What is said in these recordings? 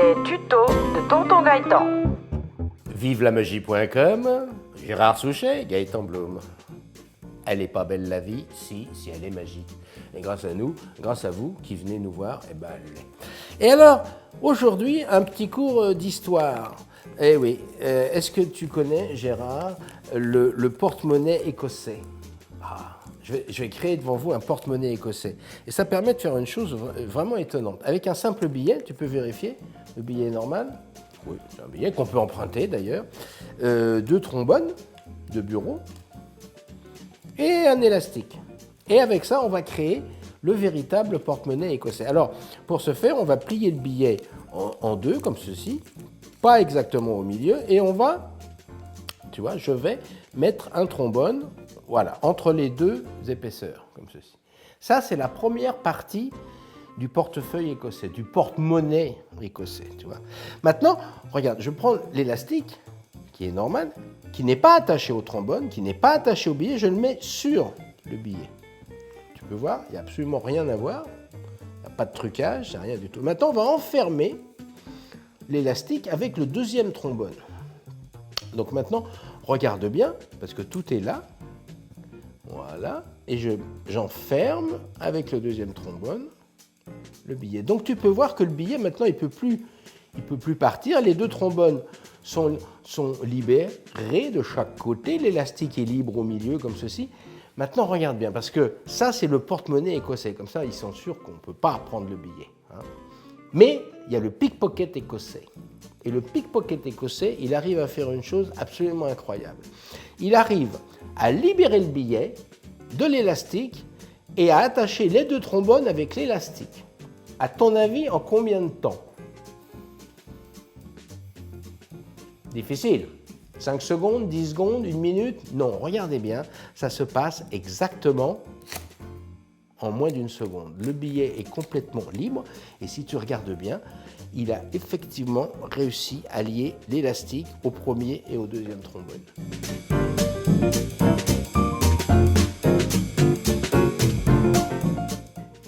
les tutos de Tonton Gaëtan. VivelaMagie.com, Gérard Souchet, Gaëtan Blum. Elle n'est pas belle la vie, si elle est magique. Et grâce à nous, grâce à vous qui venez nous voir, eh ben elle l'est. Et alors, aujourd'hui, un petit cours d'histoire. Eh oui, est-ce que tu connais, Gérard, le porte-monnaie écossais? Je vais créer devant vous un porte-monnaie écossais. Et ça permet de faire une chose vraiment étonnante. Avec un simple billet, tu peux vérifier, le billet est normal. Oui, c'est un billet qu'on peut emprunter d'ailleurs. 2 trombones de bureau et un élastique. Et avec ça, on va créer le véritable porte-monnaie écossais. Alors, pour ce faire, on va plier le billet en deux, comme ceci, pas exactement au milieu, et on va, tu vois, je vais mettre un trombone, voilà, entre les deux épaisseurs, comme ceci. Ça, c'est la première partie du portefeuille écossais, du porte-monnaie écossais, tu vois. Maintenant, regarde, je prends l'élastique, qui est normal, qui n'est pas attaché au trombone, qui n'est pas attaché au billet, je le mets sur le billet. Tu peux voir, il n'y a absolument rien à voir, il n'y a pas de trucage, c'est rien du tout. Maintenant, on va enfermer l'élastique avec le deuxième trombone. Donc maintenant, regarde bien, parce que tout est là. Voilà, et j'enferme avec le deuxième trombone le billet. Donc tu peux voir que le billet, maintenant, il peut plus partir. Les 2 trombones sont libérés de chaque côté. L'élastique est libre au milieu, comme ceci. Maintenant, regarde bien, parce que ça, c'est le porte-monnaie écossais. Comme ça, ils sont sûrs qu'on ne peut pas prendre le billet. Hein. Mais il y a le pickpocket écossais. Et le pickpocket écossais, il arrive à faire une chose absolument incroyable. Il arrive à libérer le billet de l'élastique et à attacher les 2 trombones avec l'élastique. À ton avis, en combien de temps? Difficile. 5 secondes, 10 secondes, 1 minute? Non, regardez bien, ça se passe exactement en moins d'1 seconde. Le billet est complètement libre et si tu regardes bien, il a effectivement réussi à lier l'élastique au premier et au deuxième trombone.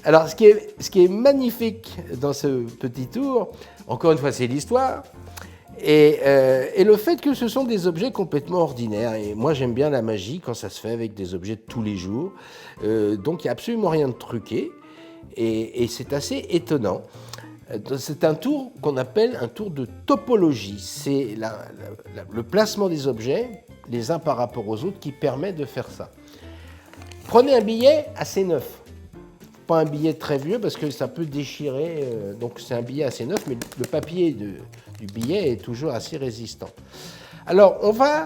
Alors, ce qui est magnifique dans ce petit tour, encore une fois, c'est l'histoire, et le fait que ce sont des objets complètement ordinaires. Et moi, j'aime bien la magie quand ça se fait avec des objets de tous les jours. Donc, il n'y a absolument rien de truqué, et c'est assez étonnant. C'est un tour qu'on appelle un tour de topologie. C'est le placement des objets, les uns par rapport aux autres, qui permet de faire ça. Prenez un billet assez neuf. Pas un billet très vieux parce que ça peut déchirer. Donc c'est un billet assez neuf, mais le papier du billet est toujours assez résistant. Alors on va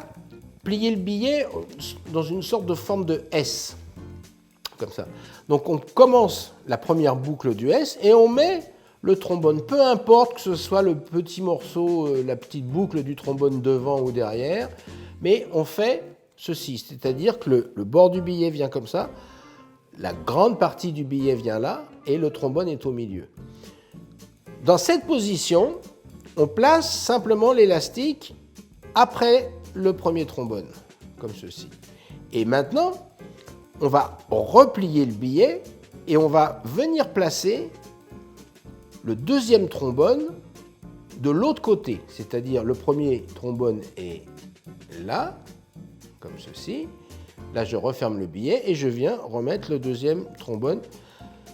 plier le billet dans une sorte de forme de S. Comme ça. Donc on commence la première boucle du S et on met le trombone, peu importe que ce soit le petit morceau, la petite boucle du trombone devant ou derrière, mais on fait ceci, c'est-à-dire que le bord du billet vient comme ça, la grande partie du billet vient là, et le trombone est au milieu. Dans cette position, on place simplement l'élastique après le premier trombone, comme ceci. Et maintenant, on va replier le billet et on va venir placer le deuxième trombone de l'autre côté, c'est-à-dire le premier trombone est là, comme ceci. Là, je referme le billet et je viens remettre le deuxième trombone.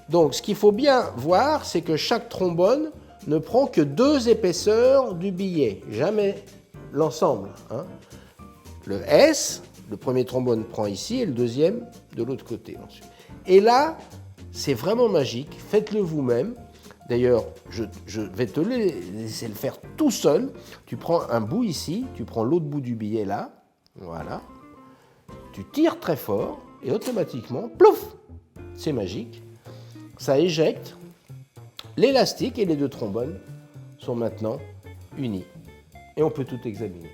Donc, ce qu'il faut bien voir, c'est que chaque trombone ne prend que 2 épaisseurs du billet, jamais l'ensemble. Hein. Le S, le premier trombone prend ici et le deuxième de l'autre côté. Ensuite. Et là, c'est vraiment magique. Faites-le vous-même. D'ailleurs, je vais te laisser le faire tout seul. Tu prends un bout ici, tu prends l'autre bout du billet là, voilà. Tu tires très fort et automatiquement, plouf, c'est magique. Ça éjecte. L'élastique et les 2 trombones sont maintenant unis. Et on peut tout examiner.